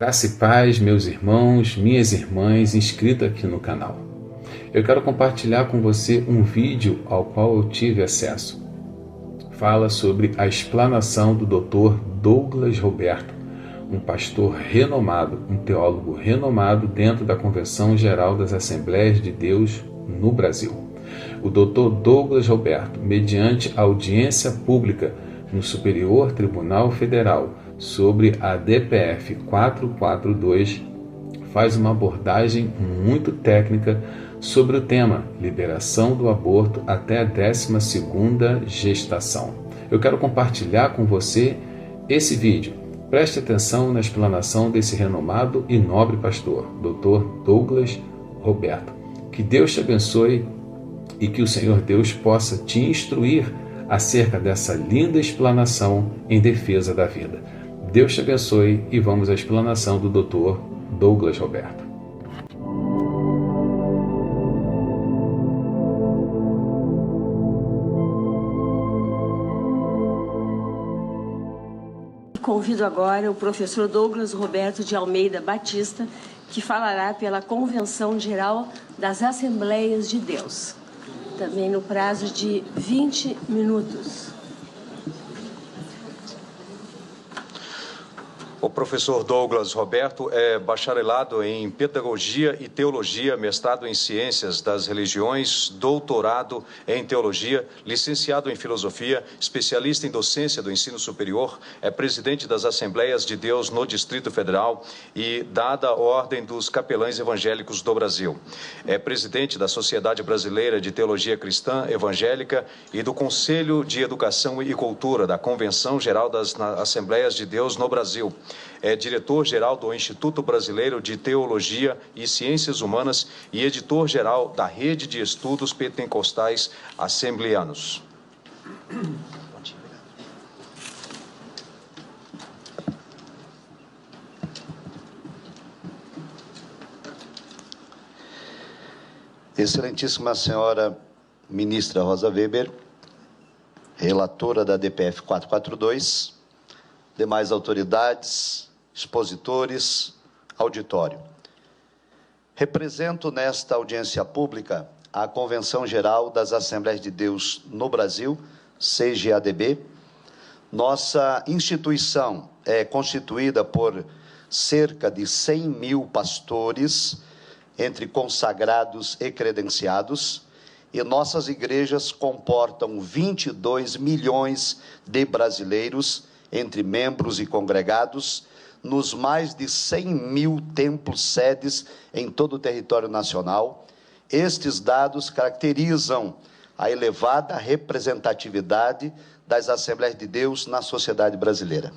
Graça e paz, meus irmãos, minhas irmãs inscritos aqui no canal. Eu quero compartilhar com você um vídeo ao qual eu tive acesso. Fala sobre a explanação do Dr. Douglas Roberto, um pastor renomado, um teólogo renomado dentro da Convenção Geral das Assembleias de Deus no Brasil. O Dr. Douglas Roberto, mediante audiência pública no Superior Tribunal Federal sobre a DPF 442, faz uma abordagem muito técnica sobre o tema liberação do aborto até a 12ª gestação. Eu quero compartilhar com você esse vídeo. Preste atenção na explanação desse renomado e nobre pastor, Dr. Douglas Roberto. Que Deus te abençoe e que o Senhor Deus possa te instruir acerca dessa linda explanação em defesa da vida. Deus te abençoe e vamos à explanação do Dr. Douglas Roberto. Convido agora o professor Douglas Roberto de Almeida Batista, que falará pela Convenção Geral das Assembleias de Deus, também no prazo de 20 minutos. O professor Douglas Roberto é bacharelado em Pedagogia e Teologia, mestrado em Ciências das Religiões, doutorado em Teologia, licenciado em Filosofia, especialista em Docência do Ensino Superior, é presidente das Assembleias de Deus no Distrito Federal e dada a Ordem dos Capelães Evangélicos do Brasil. É presidente da Sociedade Brasileira de Teologia Cristã Evangélica e do Conselho de Educação e Cultura da Convenção Geral das Assembleias de Deus no Brasil. É diretor-geral do Instituto Brasileiro de Teologia e Ciências Humanas e editor-geral da Rede de Estudos Pentecostais Assembleanos. Excelentíssima senhora ministra Rosa Weber, relatora da DPF 442, demais autoridades, expositores, auditório. Represento nesta audiência pública a Convenção Geral das Assembleias de Deus no Brasil, CGADB. Nossa instituição é constituída por cerca de 100 mil pastores, entre consagrados e credenciados, e nossas igrejas comportam 22 milhões de brasileiros, entre membros e congregados, nos mais de 100 mil templos sedes em todo o território nacional. Estes dados caracterizam a elevada representatividade das Assembleias de Deus na sociedade brasileira.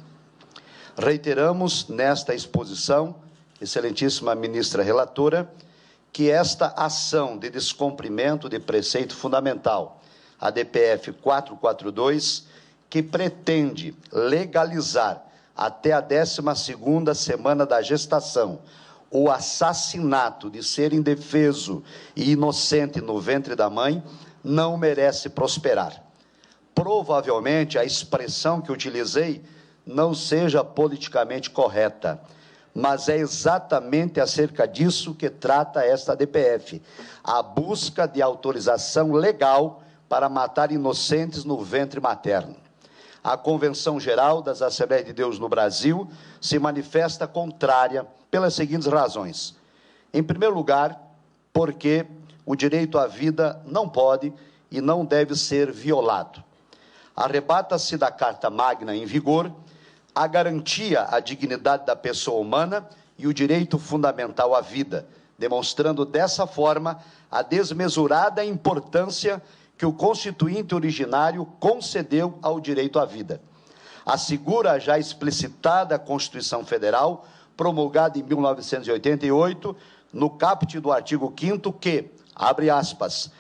Reiteramos nesta exposição, excelentíssima ministra relatora, que esta ação de descumprimento de preceito fundamental, a DPF 442, que pretende legalizar até a 12ª semana da gestação o assassinato de ser indefeso e inocente no ventre da mãe, não merece prosperar. Provavelmente a expressão que utilizei não seja politicamente correta, mas é exatamente acerca disso que trata esta DPF, a busca de autorização legal para matar inocentes no ventre materno. A Convenção Geral das Assembleias de Deus no Brasil se manifesta contrária pelas seguintes razões. Em primeiro lugar, porque o direito à vida não pode e não deve ser violado. Arrebata-se da Carta Magna em vigor a garantia à dignidade da pessoa humana e o direito fundamental à vida, demonstrando dessa forma a desmesurada importância que o Constituinte originário concedeu ao direito à vida. Assegura a já explicitada Constituição Federal, promulgada em 1988, no caput do artigo 5º que, abre aspas,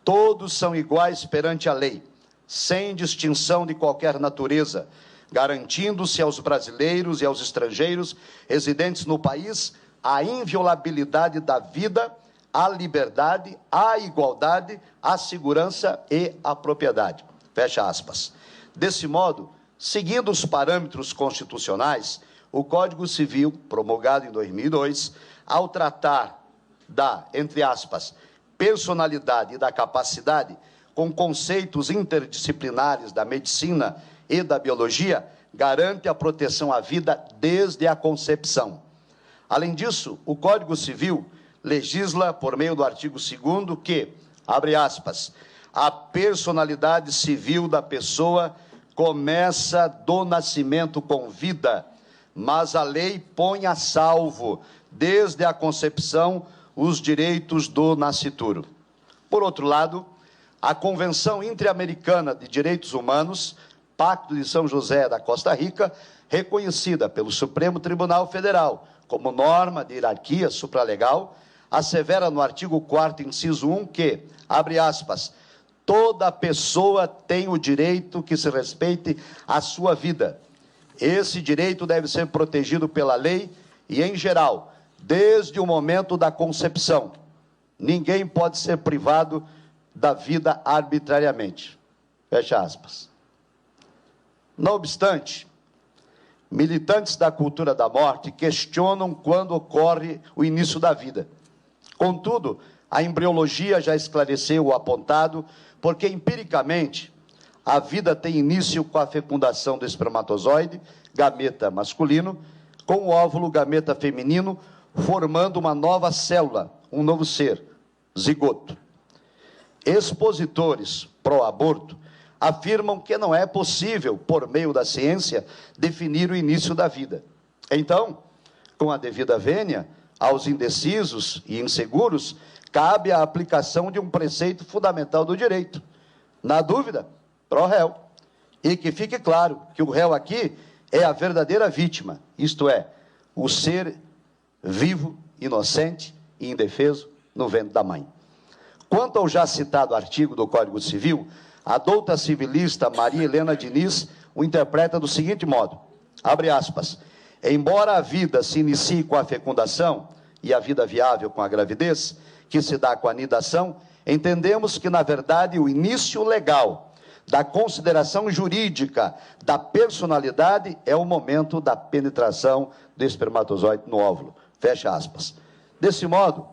todos são iguais perante a lei, sem distinção de qualquer natureza, garantindo-se aos brasileiros e aos estrangeiros residentes no país a inviolabilidade da vida, a liberdade, a igualdade, a segurança e a propriedade. Fecha aspas. Desse modo, seguindo os parâmetros constitucionais, o Código Civil, promulgado em 2002, ao tratar da, entre aspas, personalidade e da capacidade, com conceitos interdisciplinares da medicina e da biologia, garante a proteção à vida desde a concepção. Além disso, o Código Civil legisla por meio do artigo 2º que, abre aspas, a personalidade civil da pessoa começa do nascimento com vida, mas a lei põe a salvo, desde a concepção, os direitos do nascituro. Por outro lado, a Convenção Interamericana de Direitos Humanos, Pacto de São José da Costa Rica, reconhecida pelo Supremo Tribunal Federal como norma de hierarquia supralegal, assevera no artigo 4º, inciso 1, que, abre aspas, toda pessoa tem o direito que se respeite a sua vida. Esse direito deve ser protegido pela lei e, em geral, desde o momento da concepção. Ninguém pode ser privado da vida arbitrariamente. Fecha aspas. Não obstante, militantes da cultura da morte questionam quando ocorre o início da vida. Contudo, a embriologia já esclareceu o apontado, porque, empiricamente, a vida tem início com a fecundação do espermatozoide, gameta masculino, com o óvulo, gameta feminino, formando uma nova célula, um novo ser, zigoto. Expositores pró-aborto afirmam que não é possível, por meio da ciência, definir o início da vida. Então, com a devida vênia, aos indecisos e inseguros, cabe a aplicação de um preceito fundamental do direito. Na dúvida, pró réu. E que fique claro que o réu aqui é a verdadeira vítima, isto é, o ser vivo, inocente e indefeso no ventre da mãe. Quanto ao já citado artigo do Código Civil, a douta civilista Maria Helena Diniz o interpreta do seguinte modo, abre aspas, embora a vida se inicie com a fecundação e a vida viável com a gravidez, que se dá com a anidação, entendemos que, na verdade, o início legal da consideração jurídica da personalidade é o momento da penetração do espermatozoide no óvulo. Fecha aspas. Desse modo,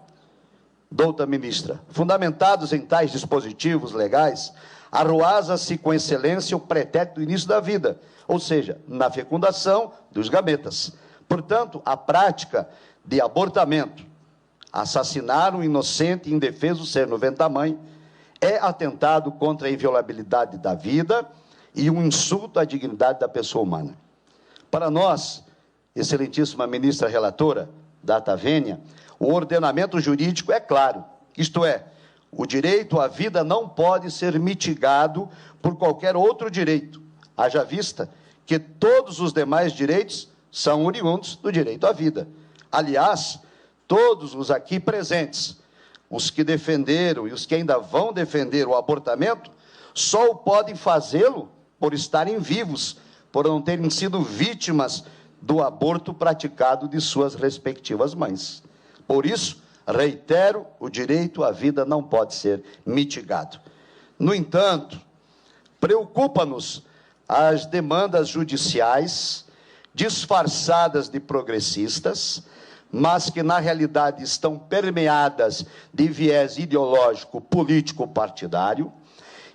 douta ministra, fundamentados em tais dispositivos legais, arruaza-se com excelência o pretérito do início da vida, ou seja, na fecundação dos gametas. Portanto, a prática de abortamento, assassinar um inocente e indefeso ser no ventre da mãe, é atentado contra a inviolabilidade da vida e um insulto à dignidade da pessoa humana. Para nós, excelentíssima ministra relatora, data vênia, o ordenamento jurídico é claro, isto é, o direito à vida não pode ser mitigado por qualquer outro direito, haja vista que todos os demais direitos são oriundos do direito à vida. Aliás, todos os aqui presentes, os que defenderam e os que ainda vão defender o abortamento, só o podem fazê-lo por estarem vivos, por não terem sido vítimas do aborto praticado de suas respectivas mães. Por isso, reitero, o direito à vida não pode ser mitigado. No entanto, preocupa-nos as demandas judiciais, disfarçadas de progressistas, mas que na realidade estão permeadas de viés ideológico, político, partidário.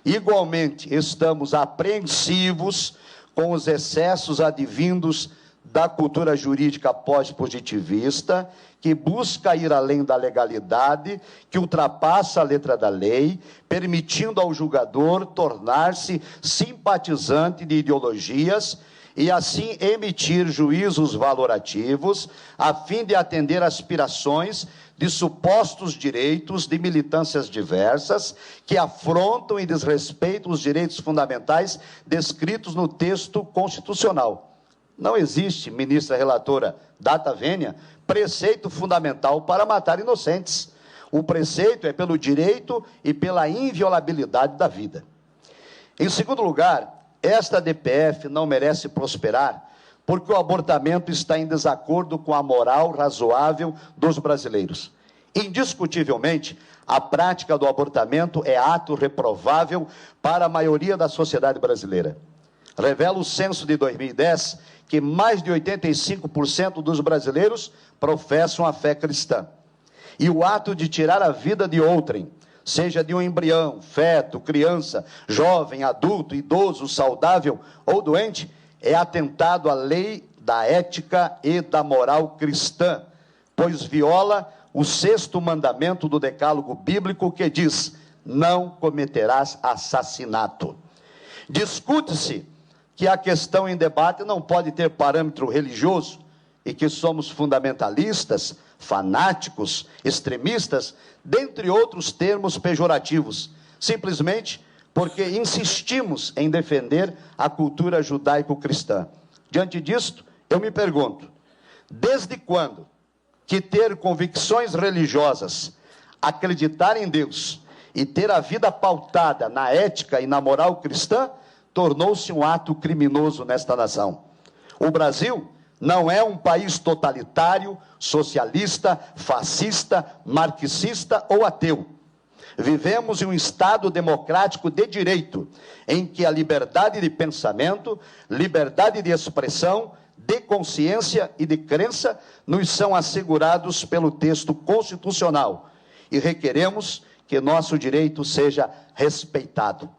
Igualmente, estamos apreensivos com os excessos advindos da cultura jurídica pós-positivista, que busca ir além da legalidade, que ultrapassa a letra da lei, permitindo ao julgador tornar-se simpatizante de ideologias e assim emitir juízos valorativos, a fim de atender aspirações de supostos direitos de militâncias diversas, que afrontam e desrespeitam os direitos fundamentais descritos no texto constitucional. Não existe, ministra relatora data vênia, preceito fundamental para matar inocentes. O preceito é pelo direito e pela inviolabilidade da vida. Em segundo lugar, esta DPF não merece prosperar porque o abortamento está em desacordo com a moral razoável dos brasileiros. Indiscutivelmente, a prática do abortamento é ato reprovável para a maioria da sociedade brasileira. Revela o censo de 2010 que mais de 85% dos brasileiros professam a fé cristã. E o ato de tirar a vida de outrem, seja de um embrião, feto, criança, jovem, adulto, idoso, saudável ou doente, é atentado à lei da ética e da moral cristã, pois viola o 6º mandamento do decálogo bíblico que diz: não cometerás assassinato. Discute-se que a questão em debate não pode ter parâmetro religioso e que somos fundamentalistas, fanáticos, extremistas, dentre outros termos pejorativos, simplesmente porque insistimos em defender a cultura judaico-cristã. Diante disto, eu me pergunto, desde quando que ter convicções religiosas, acreditar em Deus e ter a vida pautada na ética e na moral cristã tornou-se um ato criminoso nesta nação? O Brasil não é um país totalitário, socialista, fascista, marxista ou ateu. Vivemos em um Estado democrático de direito, em que a liberdade de pensamento, liberdade de expressão, de consciência e de crença nos são assegurados pelo texto constitucional e requeremos que nosso direito seja respeitado.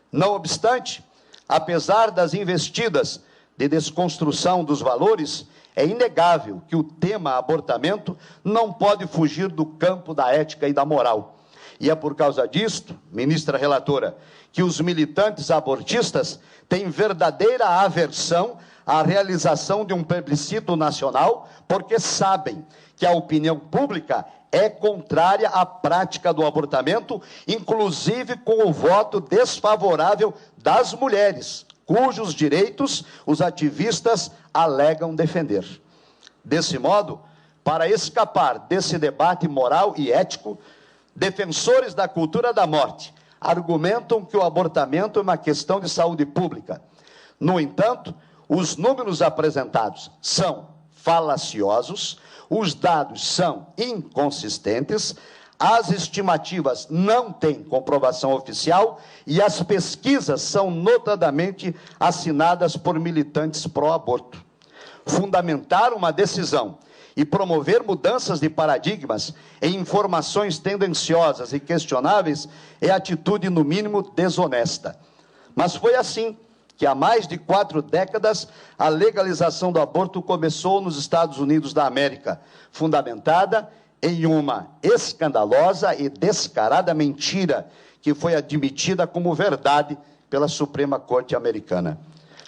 Não obstante, apesar das investidas de desconstrução dos valores, é inegável que o tema abortamento não pode fugir do campo da ética e da moral. E é por causa disto, ministra relatora, que os militantes abortistas têm verdadeira aversão à realização de um plebiscito nacional, porque sabem que a opinião pública é contrária à prática do abortamento, inclusive com o voto desfavorável das mulheres, cujos direitos os ativistas alegam defender. Desse modo, para escapar desse debate moral e ético, defensores da cultura da morte argumentam que o abortamento é uma questão de saúde pública. No entanto, os números apresentados são falaciosos, os dados são inconsistentes, as estimativas não têm comprovação oficial e as pesquisas são notadamente assinadas por militantes pró-aborto. Fundamentar uma decisão e promover mudanças de paradigmas em informações tendenciosas e questionáveis é atitude, no mínimo, desonesta. Mas foi assim que há mais de 4 décadas a legalização do aborto começou nos Estados Unidos da América, fundamentada em uma escandalosa e descarada mentira que foi admitida como verdade pela Suprema Corte Americana.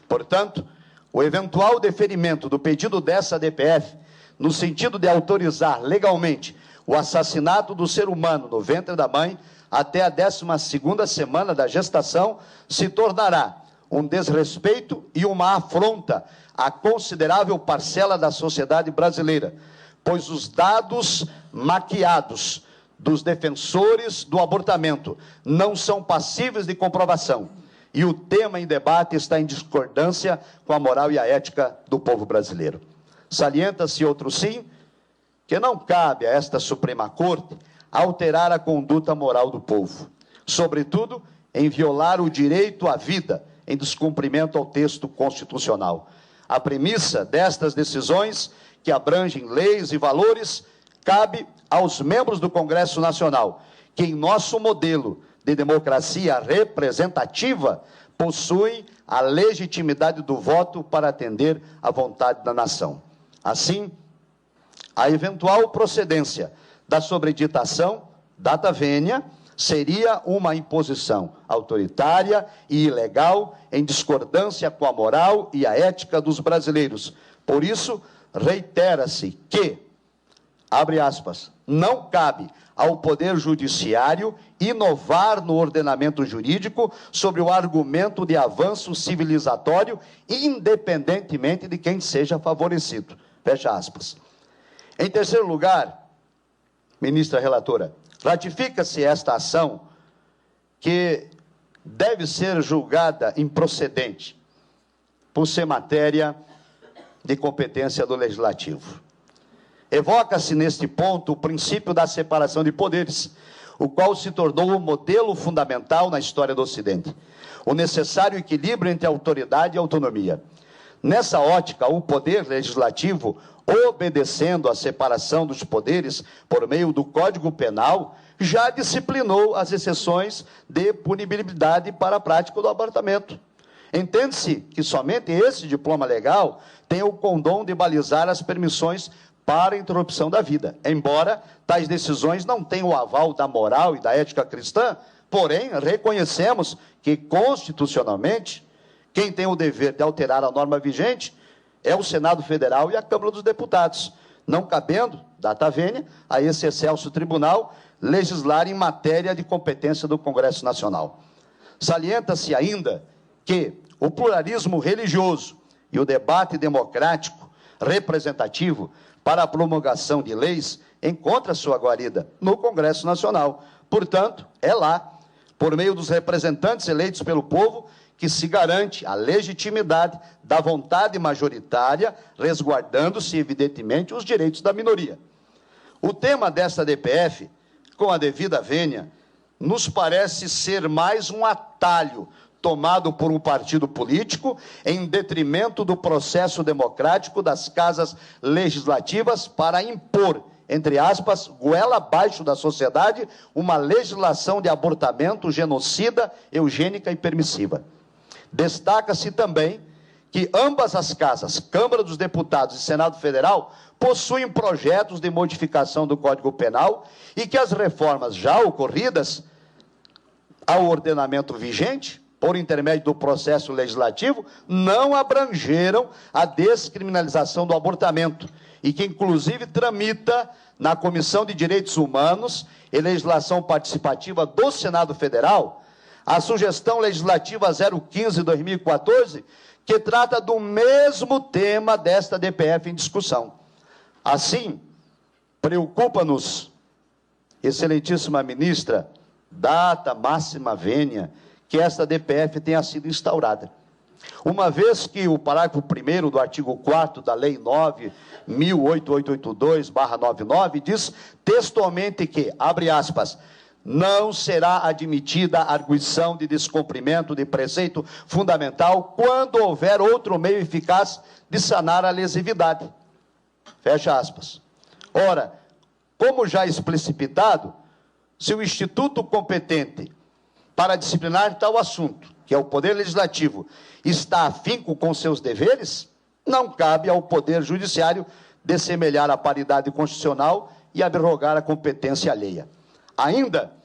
Portanto, o eventual deferimento do pedido dessa DPF, no sentido de autorizar legalmente o assassinato do ser humano no ventre da mãe até a 12ª semana da gestação, se tornará um desrespeito e uma afronta à considerável parcela da sociedade brasileira, pois os dados maquiados dos defensores do abortamento não são passíveis de comprovação, e o tema em debate está em discordância com a moral e a ética do povo brasileiro. Salienta-se outro sim, que não cabe a esta Suprema Corte alterar a conduta moral do povo, sobretudo em violar o direito à vida, em descumprimento ao texto constitucional. A premissa destas decisões, que abrangem leis e valores, cabe aos membros do Congresso Nacional, que em nosso modelo de democracia representativa possuem a legitimidade do voto para atender à vontade da nação. Assim, a eventual procedência da sobreditação, data vênia, seria uma imposição autoritária e ilegal em discordância com a moral e a ética dos brasileiros. Por isso, reitera-se que, abre aspas, não cabe ao Poder Judiciário inovar no ordenamento jurídico sobre o argumento de avanço civilizatório, independentemente de quem seja favorecido. Fecha aspas. Em terceiro lugar, ministra relatora, ratifica-se esta ação que deve ser julgada improcedente por ser matéria de competência do Legislativo. Evoca-se neste ponto o princípio da separação de poderes, o qual se tornou o modelo fundamental na história do Ocidente. O necessário equilíbrio entre autoridade e autonomia. Nessa ótica, o poder legislativo, obedecendo à separação dos poderes por meio do Código Penal, já disciplinou as exceções de punibilidade para a prática do abortamento. Entende-se que somente esse diploma legal tem o condom de balizar as permissões para a interrupção da vida. Embora tais decisões não tenham o aval da moral e da ética cristã, porém, reconhecemos que, constitucionalmente, quem tem o dever de alterar a norma vigente é o Senado Federal e a Câmara dos Deputados, não cabendo, data vênia, a esse excelso tribunal legislar em matéria de competência do Congresso Nacional. Salienta-se ainda que o pluralismo religioso e o debate democrático representativo para a promulgação de leis encontra sua guarida no Congresso Nacional. Portanto, é lá, por meio dos representantes eleitos pelo povo, que se garante a legitimidade da vontade majoritária, resguardando-se, evidentemente, os direitos da minoria. O tema desta DPF, com a devida vênia, nos parece ser mais um atalho tomado por um partido político em detrimento do processo democrático das casas legislativas para impor, entre aspas, goela abaixo da sociedade, uma legislação de abortamento genocida, eugênica e permissiva. Destaca-se também que ambas as casas, Câmara dos Deputados e Senado Federal, possuem projetos de modificação do Código Penal e que as reformas já ocorridas ao ordenamento vigente, por intermédio do processo legislativo, não abrangeram a descriminalização do abortamento e que, inclusive, tramita na Comissão de Direitos Humanos e Legislação Participativa do Senado Federal a sugestão legislativa 015/2014, que trata do mesmo tema desta DPF em discussão. Assim, preocupa-nos, excelentíssima ministra, data máxima vênia, que esta DPF tenha sido instaurada. Uma vez que o parágrafo 1º do artigo 4º da Lei 9.8882/99 diz textualmente que, abre aspas, não será admitida a arguição de descumprimento de preceito fundamental quando houver outro meio eficaz de sanar a lesividade. Fecha aspas. Ora, como já explicitado, se o instituto competente para disciplinar tal assunto, que é o Poder Legislativo, está afinco com seus deveres, não cabe ao Poder Judiciário dessemelhar a paridade constitucional e abrogar a competência alheia. Ainda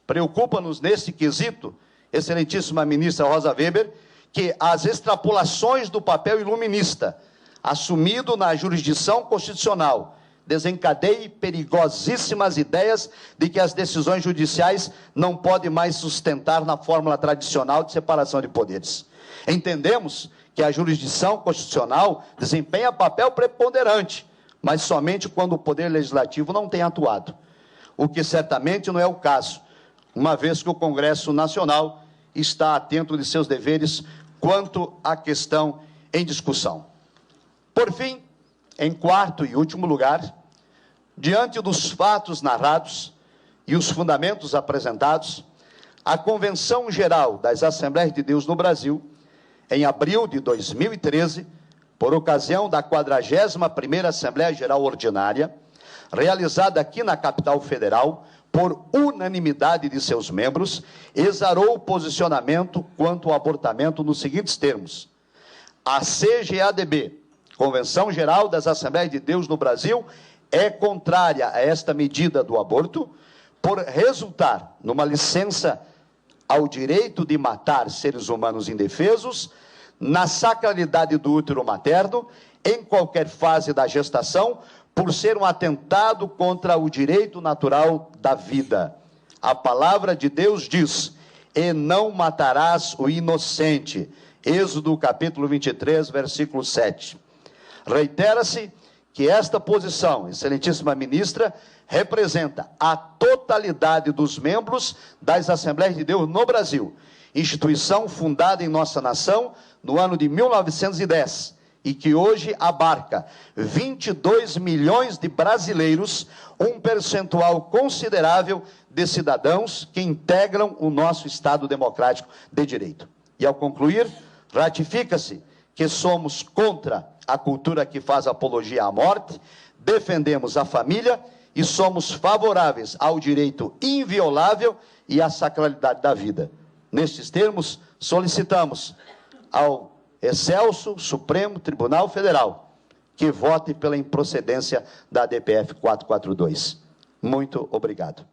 preocupa-nos nesse quesito, excelentíssima ministra Rosa Weber, que as extrapolações do papel iluminista assumido na jurisdição constitucional desencadeie perigosíssimas ideias de que as decisões judiciais não podem mais sustentar na fórmula tradicional de separação de poderes. Entendemos que a jurisdição constitucional desempenha papel preponderante, mas somente quando o Poder Legislativo não tem atuado, o que certamente não é o caso, uma vez que o Congresso Nacional está atento de seus deveres quanto à questão em discussão. Por fim, em quarto e último lugar, diante dos fatos narrados e os fundamentos apresentados, a Convenção Geral das Assembleias de Deus no Brasil, em abril de 2013, por ocasião da 41ª Assembleia Geral Ordinária, realizada aqui na capital federal, por unanimidade de seus membros, exarou o posicionamento quanto ao abortamento nos seguintes termos: a CGADB, Convenção Geral das Assembleias de Deus no Brasil, é contrária a esta medida do aborto, por resultar numa licença ao direito de matar seres humanos indefesos, na sacralidade do útero materno, em qualquer fase da gestação, por ser um atentado contra o direito natural da vida. A palavra de Deus diz: e não matarás o inocente. Êxodo capítulo 23, versículo 7. Reitera-se que esta posição, excelentíssima ministra, representa a totalidade dos membros das Assembleias de Deus no Brasil, instituição fundada em nossa nação no ano de 1910 e que hoje abarca 22 milhões de brasileiros, um percentual considerável de cidadãos que integram o nosso Estado democrático de direito. E ao concluir, ratifica-se que somos contra a cultura que faz apologia à morte, defendemos a família e somos favoráveis ao direito inviolável e à sacralidade da vida. Nestes termos, solicitamos ao Excelso Supremo Tribunal Federal que vote pela improcedência da DPF 442. Muito obrigado.